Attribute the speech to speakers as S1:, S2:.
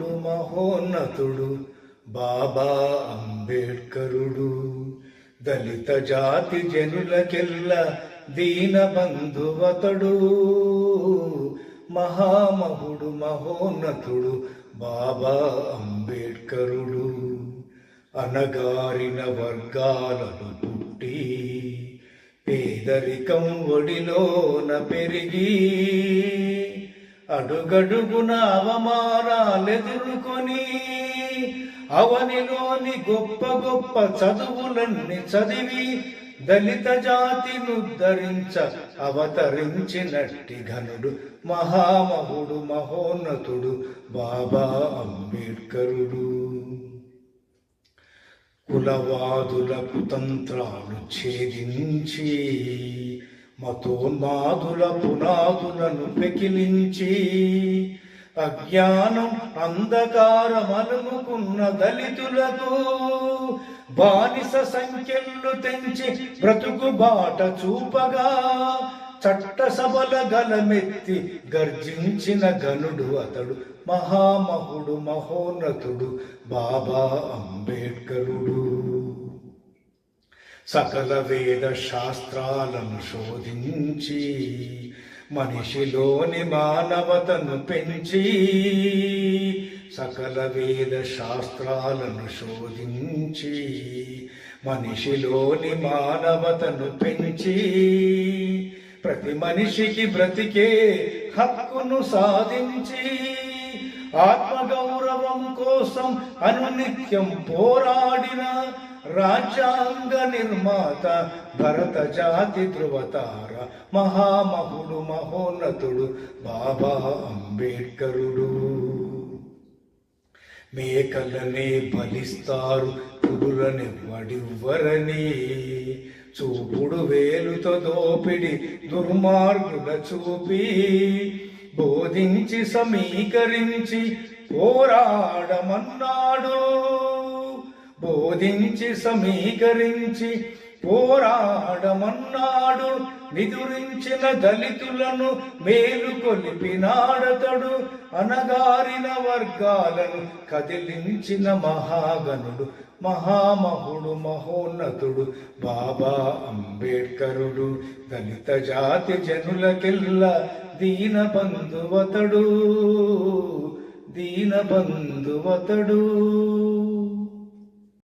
S1: మహోన్నతుడు బాబా అంబేడ్కరుడు. దళిత జాతి జనులకెల్ల దీన బంధువతడు. మహామహుడు మహోన్నతుడు బాబా అంబేడ్కరుడు. అనగారిన వర్గాలను పుట్టి పేదరికం ఒడిలోన పెరిగి అడుగడుగున అవమానాలెదుర్కొని అవనిలోని గొప్ప గొప్ప చదువులన్నీ చదివి దళిత జాతినుద్ధరించ అవతరించినట్టి ఘనుడు మహామహుడు మహోన్నతుడు బాబా అంబేడ్కరుడు. కులవాదుల కుతంత్రాలు ఛేదించి మతోన్మాదుల పునాదులను పెకిలించి అజ్ఞానం అంధకారమలుముకున్న దళితులకు బానిస సంఖ్యలు తెంచి బ్రతుకు బాట చూపగా చట్టసభల గలమెత్తి గర్జించిన గనుడు అతడు మహామహుడు మహోన్నతుడు బాబా అంబేడ్కరుడు. సకల వేద శాస్త్రాలను శోధించి మనిషిలోని మానవతను పెంచి సకల వేద శాస్త్రాలను శోధించి మనిషిలోని మానవతను పెంచి ప్రతి మనిషికి బ్రతికే హక్కును సాధించి ఆత్మగౌరవం కోసం అనునిత్యం పోరాడిన రాజ్యాంగ నిర్మాత భరత జాతి ధృవతార మహామహుడు మహోన్నతుడు బాబా అంబేడ్కరుడు. మేకలనే బలిస్తారు పురులనివ్వడివ్వరని చూపుడు వేలుతో దోపిడి దుర్మార్గుల చూపి బోధించి సమీకరించి పోరాడమన్నాడు. బోధించి సమీకరించి పోరాడమన్నాడు. నిదురించిన దళితులను మేలుకొలిపినాడతడు. అనగారిన వర్గాలను కదిలించిన మహాగణుడు మహామహుడు మహోన్నతుడు బాబా అంబేడ్కరుడు. దళిత జాతి జనులకెల్ల దీన బంధువతడు. దీన బంధువతడు.